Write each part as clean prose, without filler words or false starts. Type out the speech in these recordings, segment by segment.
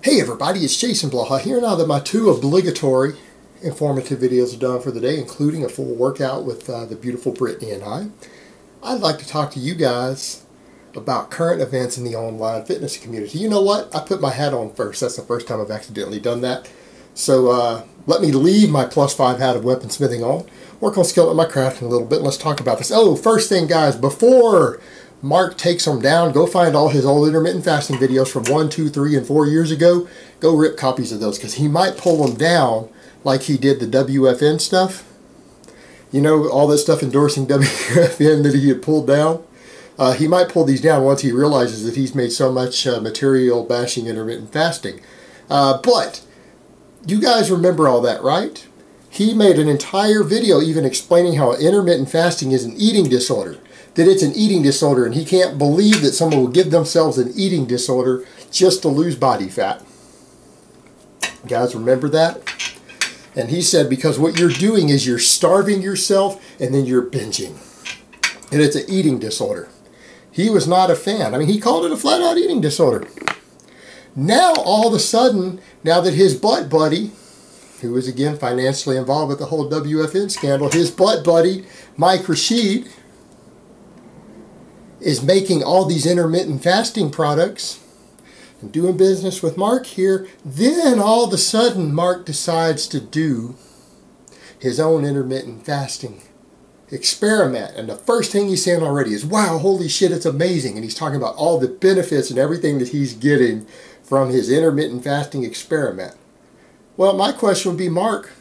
Hey everybody, it's Jason Blaha here. Now that my two obligatory informative videos are done for the day, including a full workout with the beautiful Brittany and I'd like to talk to you guys about current events in the online fitness community. You know what? I put my hat on first. That's the first time I've accidentally done that. So let me leave my +5 hat of weaponsmithing on, work on skilling my crafting a little bit, and let's talk about this. Oh, first thing guys, before Mark takes them down, go find all his old intermittent fasting videos from 1, 2, 3, and 4 years ago. Go rip copies of those because he might pull them down like he did the WFN stuff. You know, all that stuff endorsing WFN that he had pulled down. He might pull these down once he realizes that he's made so much material bashing intermittent fasting. But you guys remember all that, right? He made an entire video even explaining how intermittent fasting is an eating disorder. That it's an eating disorder, and he can't believe that someone will give themselves an eating disorder just to lose body fat. You guys remember that? And he said because what you're doing is you're starving yourself and then you're binging. And it's an eating disorder. He was not a fan. I mean, he called it a flat-out eating disorder. Now, all of a sudden, now that his butt buddy, who was again financially involved with the whole WFN scandal, his butt buddy, Rashid, is making all these intermittent fasting products and doing business with Mark here, then all of a sudden Mark decides to do his own intermittent fasting experiment. And the first thing he's saying already is, wow, holy shit, it's amazing. And he's talking about all the benefits and everything that he's getting from his intermittent fasting experiment. Well, my question would be, Mark,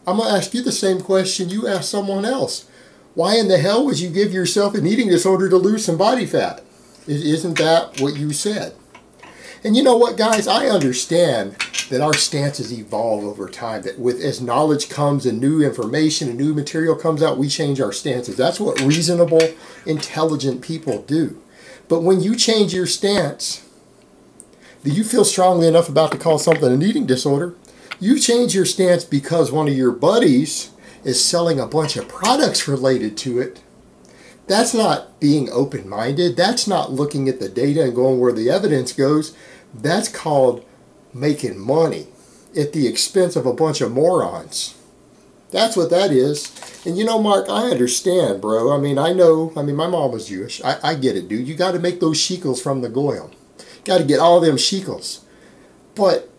I'm going to ask you the same question you asked someone else. Why in the hell would you give yourself an eating disorder to lose some body fat? Isn't that what you said? And you know what, guys? I understand that our stances evolve over time. That as knowledge comes and new information and new material comes out, we change our stances. That's what reasonable, intelligent people do. But when you change your stance, do you feel strongly enough about to call something an eating disorder? You change your stance because one of your buddies is selling a bunch of products related to it. That's not being open-minded. That's not looking at the data and going where the evidence goes. That's called making money at the expense of a bunch of morons. That's what that is. And you know, Mark, I understand, bro. I mean, my mom was Jewish. I get it, dude. You got to make those shekels from the goyim. Got to get all them shekels. But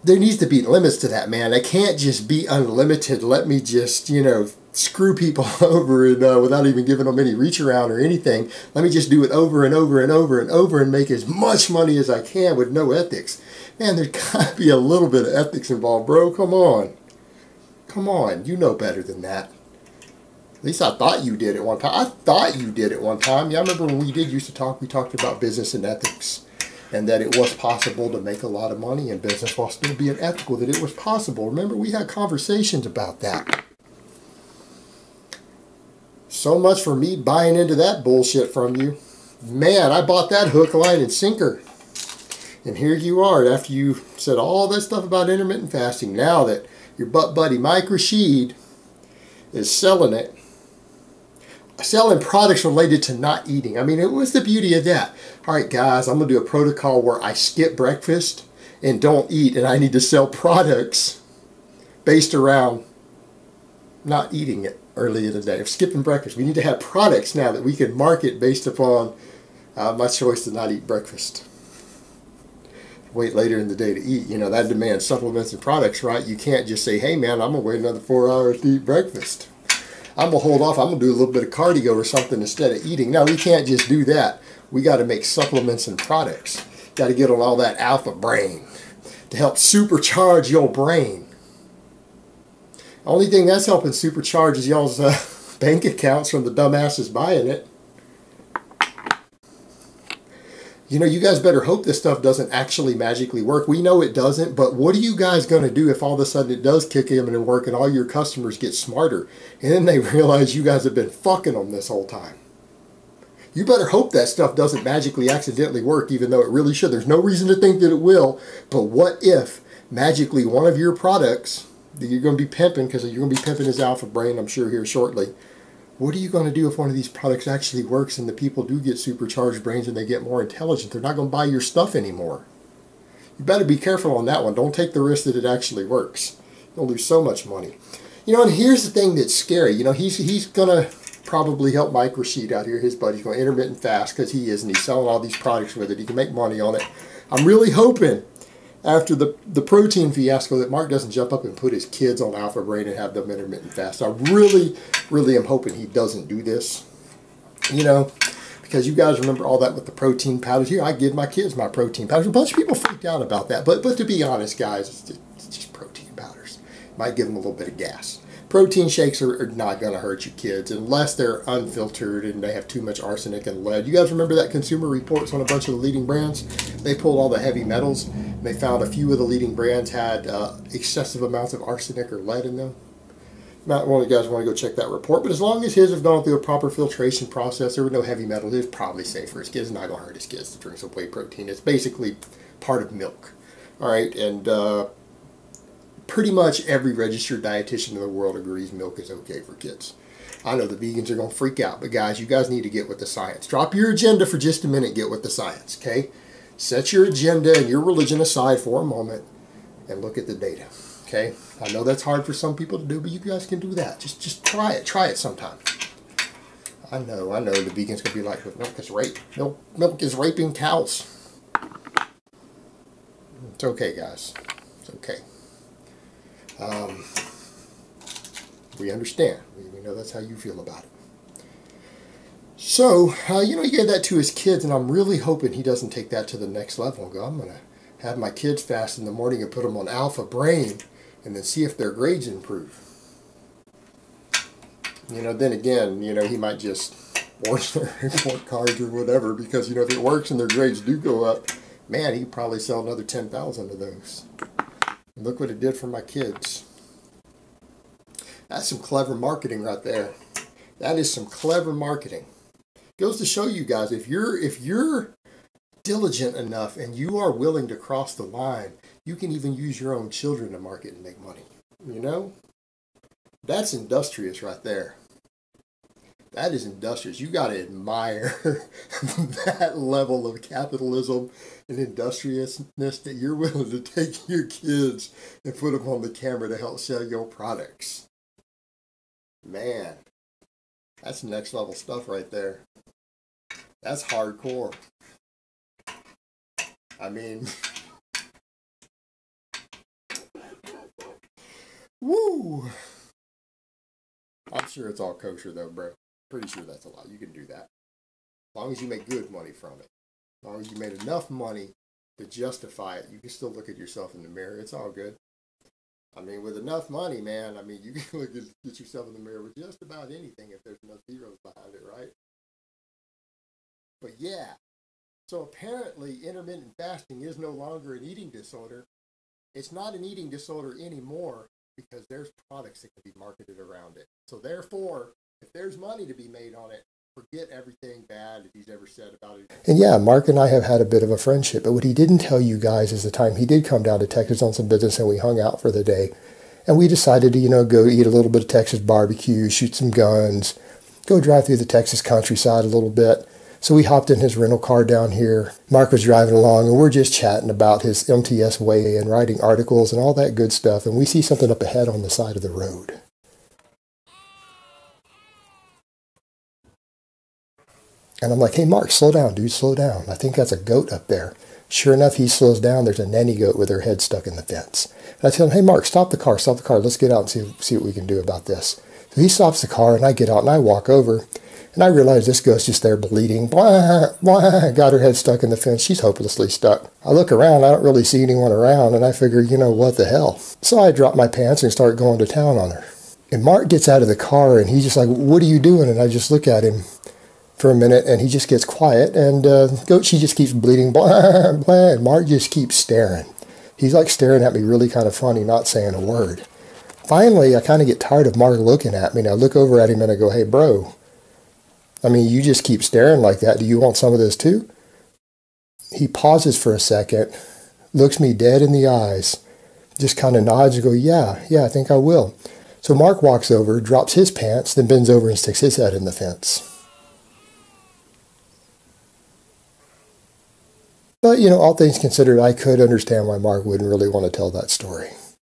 there needs to be limits to that, man. I can't just be unlimited. Let me just, you know, screw people over and without even giving them any reach around or anything. Let me just do it over and over and over and over and make as much money as I can with no ethics. Man, there's got to be a little bit of ethics involved, bro. Come on. Come on. You know better than that. At least I thought you did it one time. I thought you did it one time. Yeah, I remember when we used to talk, we talked about business and ethics. And that it was possible to make a lot of money in business while still being ethical, that it was possible. Remember, we had conversations about that. So much for me buying into that bullshit from you. Man, I bought that hook, line, and sinker. And here you are, after you said all that stuff about intermittent fasting, now that your butt buddy Mike Rashid is selling it, selling products related to not eating. I mean, it was the beauty of that. All right, guys, I'm going to do a protocol where I skip breakfast and don't eat, and I need to sell products based around not eating it early in the day, of skipping breakfast. We need to have products now that we can market based upon my choice to not eat breakfast. Wait later in the day to eat. You know, that demands supplements and products, right? You can't just say, hey, man, I'm going to wait another 4 hours to eat breakfast. I'm going to hold off. I'm going to do a little bit of cardio or something instead of eating. No, we can't just do that. We got to make supplements and products. Got to get on all that alpha brain to help supercharge your brain. The only thing that's helping supercharge is y'all's bank accounts from the dumbasses buying it. You know, you guys better hope this stuff doesn't actually magically work. We know it doesn't, but what are you guys going to do if all of a sudden it does kick in and work and all your customers get smarter and then they realize you guys have been fucking them this whole time? You better hope that stuff doesn't magically accidentally work, even though it really should. There's no reason to think that it will, but what if magically one of your products that you're going to be pimping, because you're going to be pimping his alpha brain, I'm sure, here shortly, What are you going to do if one of these products actually works and the people do get supercharged brains and they get more intelligent? They're not going to buy your stuff anymore. You better be careful on that one. Don't take the risk that it actually works. You'll lose so much money. You know, and here's the thing that's scary. You know, he's going to probably help Mike Rashid out here. His buddy's going intermittent fast because he is, and he's selling all these products with it. He can make money on it. I'm really hoping after the protein fiasco that Mark doesn't jump up and put his kids on Alpha Brain and have them intermittent fast. I really, really am hoping he doesn't do this. You know, because you guys remember all that with the protein powders. Here, I give my kids my protein powders. A bunch of people freaked out about that. But to be honest, guys, it's just protein powders. Might give them a little bit of gas. Protein shakes are not going to hurt you kids unless they're unfiltered and they have too much arsenic and lead. You guys remember that Consumer Reports on a bunch of the leading brands? They pulled all the heavy metals. And they found a few of the leading brands had excessive amounts of arsenic or lead in them. Not one of you guys want to go check that report, but as long as his have gone through a proper filtration process, there were no heavy metals, it's probably safe for his kids. It's not going to hurt his kids to drink some whey protein. It's basically part of milk. All right, and pretty much every registered dietitian in the world agrees milk is okay for kids. I know the vegans are going to freak out, but guys, you guys need to get with the science. Drop your agenda for just a minute, get with the science, okay? Set your agenda and your religion aside for a moment and look at the data, okay? I know that's hard for some people to do, but you guys can do that. Just try it. Try it sometime. I know the vegans could be like, but milk is rape. Milk is raping cows. It's okay, guys. It's okay. We understand. We know that's how you feel about it. So, you know, he gave that to his kids, and I'm really hoping he doesn't take that to the next level and go, I'm going to have my kids fast in the morning and put them on Alpha Brain and then see if their grades improve. You know, then again, you know, he might just force their report cards or whatever, because, you know, if it works and their grades do go up, man, he could probably sell another 10,000 of those. And look what it did for my kids. That's some clever marketing right there. That is some clever marketing. Goes to show you guys, if you're diligent enough and you are willing to cross the line, you can even use your own children to market and make money. You know? That's industrious right there. That is industrious. You got to admire that level of capitalism and industriousness that you're willing to take your kids and put them on the camera to help sell your products. Man, that's next level stuff right there. That's hardcore. I mean, woo! I'm sure it's all kosher though, bro. Pretty sure that's a lot. You can do that. As long as you make good money from it. As long as you made enough money to justify it, you can still look at yourself in the mirror. It's all good. I mean, with enough money, man, I mean, you can look at yourself in the mirror with just about anything if there's enough zeros behind it, right? But yeah, so apparently intermittent fasting is no longer an eating disorder. It's not an eating disorder anymore because there's products that can be marketed around it. So therefore, if there's money to be made on it, forget everything bad that he's ever said about it. And yeah, Mark and I have had a bit of a friendship, but what he didn't tell you guys is the time he did come down to Texas on some business and we hung out for the day. And we decided to, you know, go eat a little bit of Texas barbecue, shoot some guns, go drive through the Texas countryside a little bit. So we hopped in his rental car down here. Mark was driving along and we're just chatting about his MTS way and writing articles and all that good stuff. And we see something up ahead on the side of the road. And I'm like, hey, Mark, slow down, dude, slow down. I think that's a goat up there. Sure enough, he slows down. There's a nanny goat with her head stuck in the fence. And I tell him, hey, Mark, stop the car. Let's get out and see what we can do about this. So he stops the car, and I get out, and I walk over. And I realize this goat's just there bleeding. Blah, blah, got her head stuck in the fence. She's hopelessly stuck. I look around. I don't really see anyone around, and I figure, you know, what the hell? So I drop my pants and start going to town on her. And Mark gets out of the car, and he's just like, what are you doing? And I just look at him for a minute, and he just gets quiet, and goat, she just keeps bleeding, blah, blah, and Mark just keeps staring. He's like staring at me really kind of funny, not saying a word. Finally, I kind of get tired of Mark looking at me, and I look over at him and I go, hey, bro, I mean, you just keep staring like that. Do you want some of this too? He pauses for a second, looks me dead in the eyes, just kind of nods and goes, yeah, I think I will. So Mark walks over, drops his pants, then bends over and sticks his head in the fence. But, all things considered, I could understand why Mark wouldn't really want to tell that story.